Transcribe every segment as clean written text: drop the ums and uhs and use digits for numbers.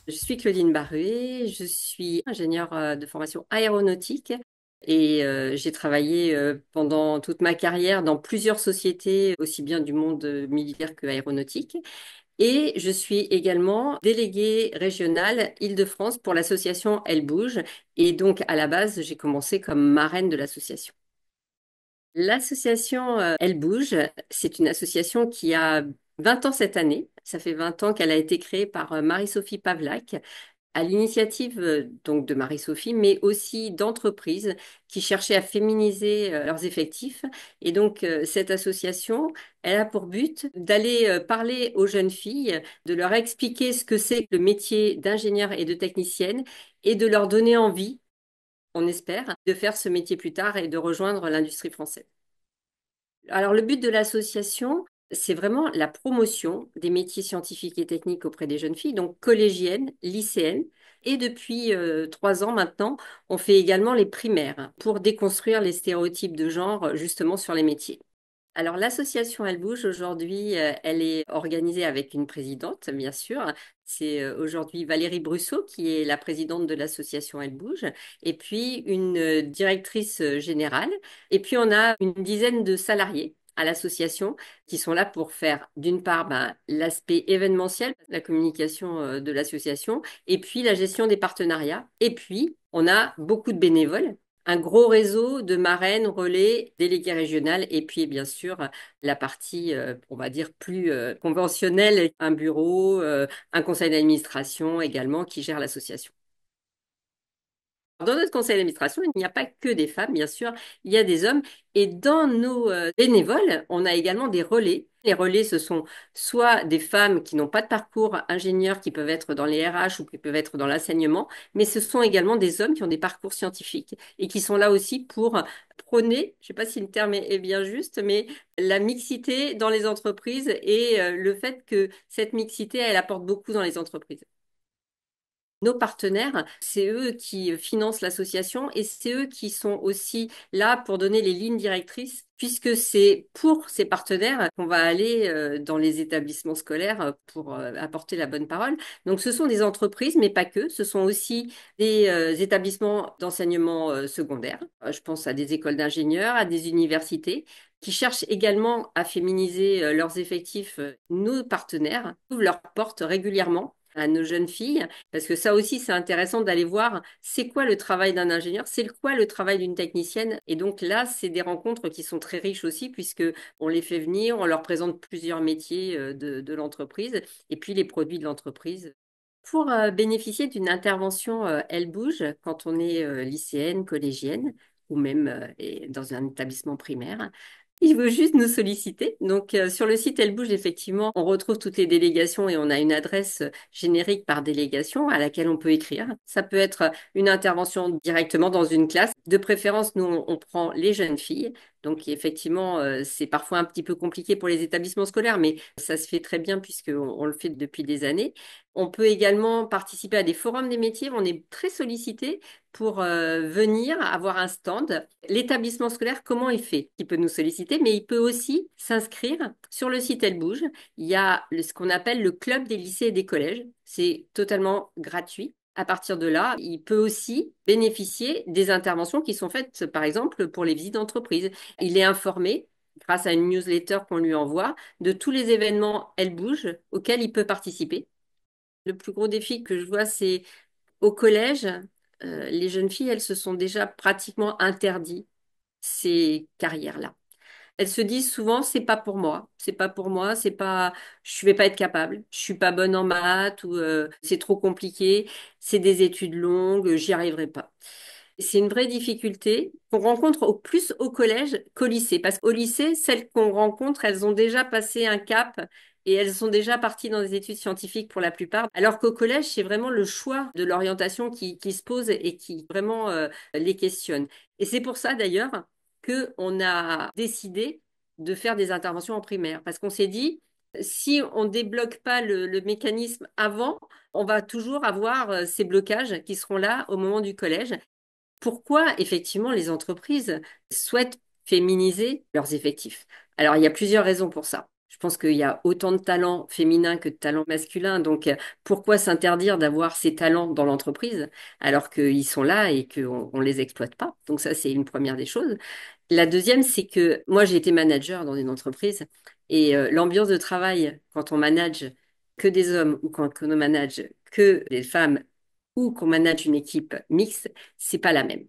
Je suis Claudine Barruet, je suis ingénieure de formation aéronautique et j'ai travaillé pendant toute ma carrière dans plusieurs sociétés, aussi bien du monde militaire que aéronautique. Et je suis également déléguée régionale Île-de-France pour l'association Elle Bouge. Et donc à la base, j'ai commencé comme marraine de l'association. L'association Elle Bouge, c'est une association qui a 20 ans cette année. Ça fait 20 ans qu'elle a été créée par Marie-Sophie Pavlak à l'initiative donc de Marie-Sophie, mais aussi d'entreprises qui cherchaient à féminiser leurs effectifs. Et donc cette association, elle a pour but d'aller parler aux jeunes filles, de leur expliquer ce que c'est que le métier d'ingénieur et de technicienne, et de leur donner envie, on espère, de faire ce métier plus tard et de rejoindre l'industrie française. Alors, le but de l'association, c'est vraiment la promotion des métiers scientifiques et techniques auprès des jeunes filles, donc collégiennes, lycéennes. Et depuis 3 ans maintenant, on fait également les primaires pour déconstruire les stéréotypes de genre justement sur les métiers. Alors, l'association Elle Bouge, aujourd'hui, elle est organisée avec une présidente, bien sûr. C'est aujourd'hui Valérie Brusseau qui est la présidente de l'association Elle Bouge, et puis une directrice générale. Et puis, on a une dizaine de salariés à l'association qui sont là pour faire, d'une part, ben, l'aspect événementiel, la communication de l'association, et puis la gestion des partenariats. Et puis, on a beaucoup de bénévoles, un gros réseau de marraines, relais, délégués régionales et puis bien sûr la partie, on va dire, plus conventionnelle, un bureau, un conseil d'administration également qui gère l'association. Dans notre conseil d'administration, il n'y a pas que des femmes, bien sûr, il y a des hommes. Et dans nos bénévoles, on a également des relais. Les relais, ce sont soit des femmes qui n'ont pas de parcours ingénieur, qui peuvent être dans les RH ou qui peuvent être dans l'enseignement, mais ce sont également des hommes qui ont des parcours scientifiques et qui sont là aussi pour prôner, je ne sais pas si le terme est bien juste, mais la mixité dans les entreprises et le fait que cette mixité, elle apporte beaucoup dans les entreprises. Nos partenaires, c'est eux qui financent l'association et c'est eux qui sont aussi là pour donner les lignes directrices, puisque c'est pour ces partenaires qu'on va aller dans les établissements scolaires pour apporter la bonne parole. Donc ce sont des entreprises, mais pas que, ce sont aussi des établissements d'enseignement secondaire. Je pense à des écoles d'ingénieurs, à des universités qui cherchent également à féminiser leurs effectifs. Nos partenaires ouvrent leurs portes régulièrement à nos jeunes filles, parce que ça aussi, c'est intéressant d'aller voir c'est quoi le travail d'un ingénieur, c'est quoi le travail d'une technicienne. Et donc là, c'est des rencontres qui sont très riches aussi, puisque on les fait venir, on leur présente plusieurs métiers de l'entreprise et puis les produits de l'entreprise. Pour bénéficier d'une intervention Elle Bouge, quand on est lycéenne, collégienne, ou même dans un établissement primaire, il veut juste nous solliciter. Donc, sur le site Elle Bouge, effectivement, on retrouve toutes les délégations et on a une adresse générique par délégation à laquelle on peut écrire. Ça peut être une intervention directement dans une classe. De préférence, nous, on prend les jeunes filles. Donc, effectivement, c'est parfois un petit peu compliqué pour les établissements scolaires, mais ça se fait très bien puisqu'on le fait depuis des années. On peut également participer à des forums des métiers. On est très sollicité pour venir avoir un stand. L'établissement scolaire, comment il fait? Il peut nous solliciter, mais il peut aussi s'inscrire sur le site Elle Bouge. Il y a ce qu'on appelle le club des lycées et des collèges. C'est totalement gratuit. À partir de là, il peut aussi bénéficier des interventions qui sont faites, par exemple, pour les visites d'entreprise. Il est informé, grâce à une newsletter qu'on lui envoie, de tous les événements Elle Bouge auxquels il peut participer. Le plus gros défi que je vois, c'est au collège, les jeunes filles, elles se sont déjà pratiquement interdites ces carrières-là. Elles se disent souvent, c'est pas pour moi, c'est pas pour moi, c'est pas, je vais pas être capable, je suis pas bonne en maths ou c'est trop compliqué, c'est des études longues, j'y arriverai pas. C'est une vraie difficulté qu'on rencontre au plus au collège qu'au lycée. Parce qu'au lycée, celles qu'on rencontre, elles ont déjà passé un cap et elles sont déjà parties dans des études scientifiques pour la plupart. Alors qu'au collège, c'est vraiment le choix de l'orientation qui se pose et qui vraiment les questionne. Et c'est pour ça d'ailleurs qu'on a décidé de faire des interventions en primaire. Parce qu'on s'est dit, si on débloque pas le mécanisme avant, on va toujours avoir ces blocages qui seront là au moment du collège. Pourquoi effectivement les entreprises souhaitent féminiser leurs effectifs? Alors, il y a plusieurs raisons pour ça. Je pense qu'il y a autant de talents féminins que de talents masculins. Donc, pourquoi s'interdire d'avoir ces talents dans l'entreprise alors qu'ils sont là et qu'on ne les exploite pas? Donc, ça, c'est une première des choses. La deuxième, c'est que moi, j'ai été manager dans une entreprise et l'ambiance de travail, quand on manage que des hommes ou quand on manage que des femmes ou qu'on manage une équipe mixte, c'est pas la même.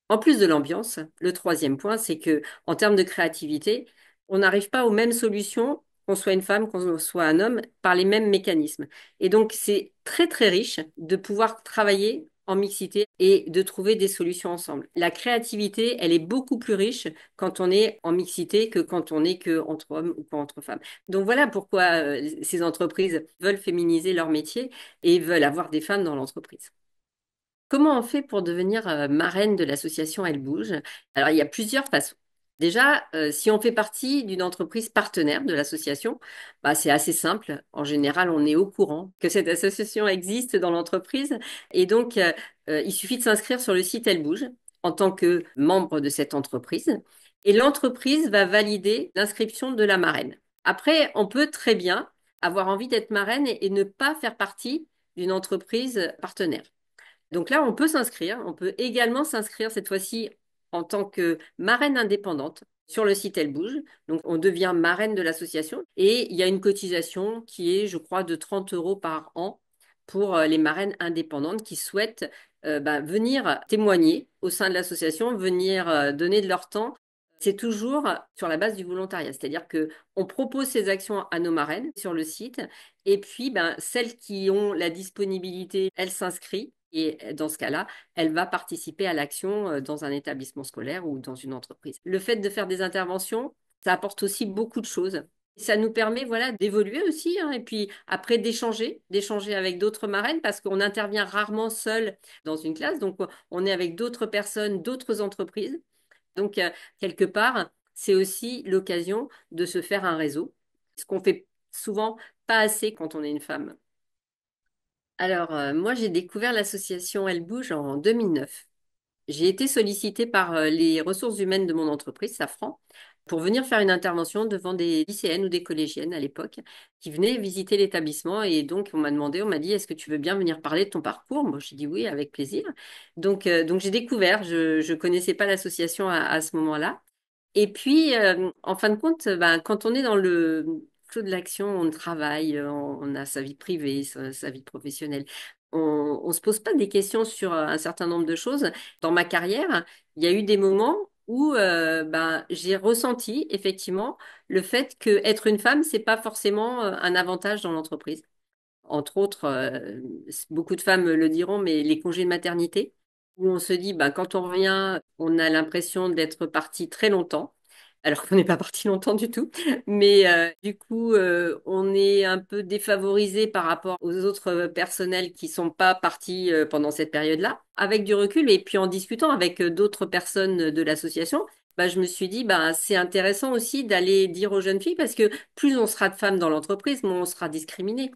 En plus de l'ambiance, le troisième point, c'est que en termes de créativité, on n'arrive pas aux mêmes solutions qu'on soit une femme, qu'on soit un homme, par les mêmes mécanismes. Et donc, c'est très, très riche de pouvoir travailler en mixité et de trouver des solutions ensemble. La créativité, elle est beaucoup plus riche quand on est en mixité que quand on est que entre hommes ou qu'entre femmes. Donc voilà pourquoi ces entreprises veulent féminiser leur métier et veulent avoir des femmes dans l'entreprise. Comment on fait pour devenir marraine de l'association Elle Bouge? Alors, il y a plusieurs façons. Déjà, si on fait partie d'une entreprise partenaire de l'association, bah, c'est assez simple. En général, on est au courant que cette association existe dans l'entreprise. Et donc, il suffit de s'inscrire sur le site Elle Bouge en tant que membre de cette entreprise. Et l'entreprise va valider l'inscription de la marraine. Après, on peut très bien avoir envie d'être marraine et ne pas faire partie d'une entreprise partenaire. Donc là, on peut s'inscrire. On peut également s'inscrire cette fois-ci en tant que marraine indépendante sur le site Elle Bouge. Donc, on devient marraine de l'association et il y a une cotisation qui est, je crois, de 30 euros par an pour les marraines indépendantes qui souhaitent venir témoigner au sein de l'association, venir donner de leur temps. C'est toujours sur la base du volontariat, c'est-à-dire que on propose ces actions à nos marraines sur le site et puis celles qui ont la disponibilité, elles s'inscrivent. Et dans ce cas-là, elle va participer à l'action dans un établissement scolaire ou dans une entreprise. Le fait de faire des interventions, ça apporte aussi beaucoup de choses. Ça nous permet, voilà, d'évoluer aussi, hein, et puis après d'échanger avec d'autres marraines parce qu'on intervient rarement seul dans une classe. Donc, on est avec d'autres personnes, d'autres entreprises. Donc, quelque part, c'est aussi l'occasion de se faire un réseau, ce qu'on fait souvent pas assez quand on est une femme. Alors, moi, j'ai découvert l'association Elle Bouge en 2009. J'ai été sollicitée par les ressources humaines de mon entreprise, Safran, pour venir faire une intervention devant des lycéennes ou des collégiennes à l'époque qui venaient visiter l'établissement. Et donc, on m'a dit, est-ce que tu veux bien venir parler de ton parcours? Moi, j'ai dit oui, avec plaisir. Donc j'ai découvert, je connaissais pas l'association à ce moment-là. Et puis, en fin de compte, quand on est dans le flot de l'action, on travaille, on a sa vie privée, sa vie professionnelle. On ne se pose pas des questions sur un certain nombre de choses. Dans ma carrière, il y a eu des moments où j'ai ressenti effectivement le fait que être une femme, c'est pas forcément un avantage dans l'entreprise. Entre autres, beaucoup de femmes le diront, mais les congés de maternité, où on se dit, quand on revient, on a l'impression d'être parti très longtemps, alors qu'on n'est pas parti longtemps du tout. Mais du coup, on est un peu défavorisé par rapport aux autres personnels qui sont pas partis pendant cette période-là. Avec du recul et puis en discutant avec d'autres personnes de l'association, je me suis dit, c'est intéressant aussi d'aller dire aux jeunes filles parce que plus on sera de femmes dans l'entreprise, moins on sera discriminé.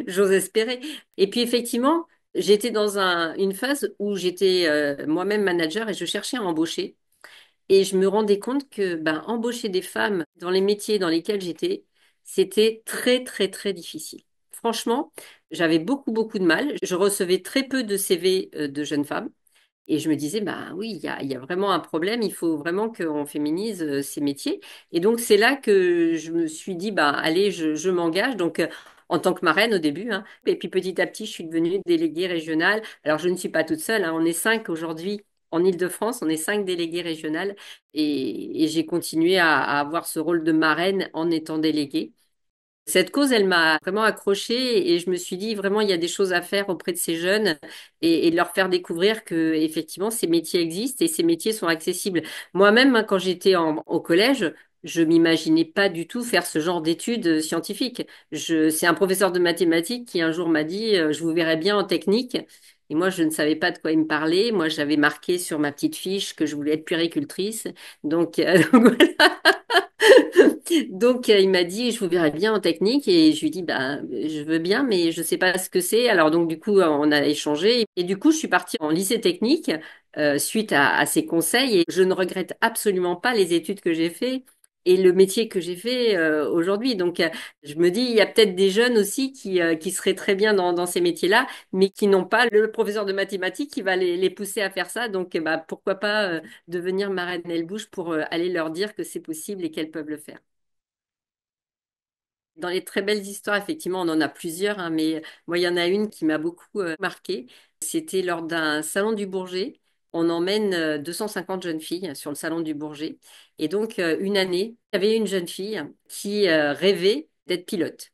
J'ose espérer. Et puis effectivement, j'étais dans une phase où j'étais moi-même manager et je cherchais à embaucher. Et je me rendais compte que embaucher des femmes dans les métiers dans lesquels j'étais, c'était très, très, très difficile. Franchement, j'avais beaucoup, beaucoup de mal. Je recevais très peu de CV de jeunes femmes. Et je me disais, bah oui, il y a vraiment un problème, il faut vraiment qu'on féminise ces métiers. Et donc, c'est là que je me suis dit, allez, je m'engage. Donc, en tant que marraine au début, hein. Et puis petit à petit, je suis devenue déléguée régionale. Alors, je ne suis pas toute seule, hein. On est 5 aujourd'hui en Île-de-France, on est 5 déléguées régionales. Et j'ai continué à avoir ce rôle de marraine en étant déléguée. Cette cause, elle m'a vraiment accrochée et je me suis dit vraiment il y a des choses à faire auprès de ces jeunes et de leur faire découvrir que effectivement ces métiers existent et ces métiers sont accessibles. Moi-même, hein, quand j'étais au collège, je m'imaginais pas du tout faire ce genre d'études scientifiques. C'est un professeur de mathématiques qui un jour m'a dit je vous verrai bien en technique. Et moi, je ne savais pas de quoi il me parlait. Moi, j'avais marqué sur ma petite fiche que je voulais être puéricultrice. Donc, donc voilà. Donc, il m'a dit, je vous verrai bien en technique. Et je lui dis, je veux bien, mais je sais pas ce que c'est. Alors, donc, du coup, on a échangé. Et du coup, je suis partie en lycée technique suite à ses conseils. Et je ne regrette absolument pas les études que j'ai fait. et le métier que j'ai fait aujourd'hui. Donc, je me dis, il y a peut-être des jeunes aussi qui seraient très bien dans ces métiers-là, mais qui n'ont pas le professeur de mathématiques qui va les pousser à faire ça. Donc, bah, pourquoi pas devenir marraine elle-bouche pour aller leur dire que c'est possible et qu'elles peuvent le faire. Dans les très belles histoires, effectivement, on en a plusieurs, hein, mais moi, il y en a une qui m'a beaucoup marquée. C'était lors d'un salon du Bourget. On emmène 250 jeunes filles sur le salon du Bourget. Et donc, une année, il y avait une jeune fille qui rêvait d'être pilote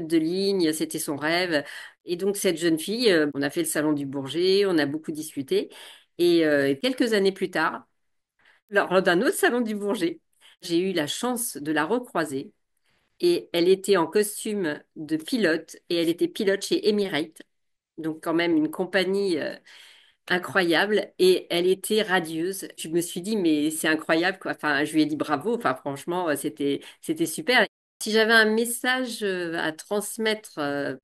de ligne, c'était son rêve. Et donc, cette jeune fille, on a fait le salon du Bourget, on a beaucoup discuté. Et quelques années plus tard, lors d'un autre salon du Bourget, j'ai eu la chance de la recroiser et elle était en costume de pilote et elle était pilote chez Emirates, donc quand même une compagnie incroyable et elle était radieuse. Je me suis dit mais c'est incroyable quoi. Enfin, je lui ai dit bravo. Enfin, franchement, c'était super. Si j'avais un message à transmettre,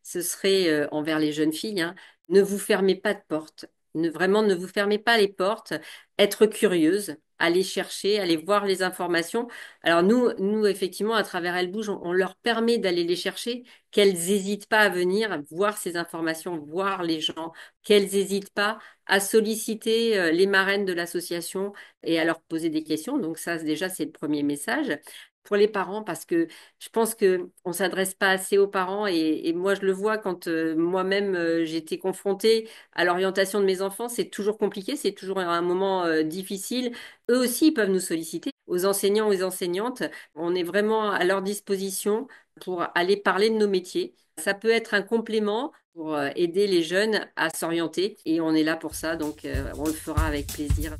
ce serait envers les jeunes filles, hein. Ne vous fermez pas de porte. Vraiment, ne vous fermez pas les portes. Être curieuse, aller chercher, aller voir les informations. Alors nous effectivement, à travers Elle Bouge, on leur permet d'aller les chercher, qu'elles n'hésitent pas à venir voir ces informations, voir les gens, qu'elles n'hésitent pas à solliciter les marraines de l'association et à leur poser des questions. Donc ça, déjà, c'est le premier message. Pour les parents, parce que je pense que on s'adresse pas assez aux parents et moi je le vois quand moi-même j'ai été confrontée à l'orientation de mes enfants, c'est toujours compliqué, c'est toujours un moment difficile. Eux aussi ils peuvent nous solliciter. Aux enseignants, aux enseignantes, on est vraiment à leur disposition pour aller parler de nos métiers. Ça peut être un complément pour aider les jeunes à s'orienter et on est là pour ça, donc on le fera avec plaisir.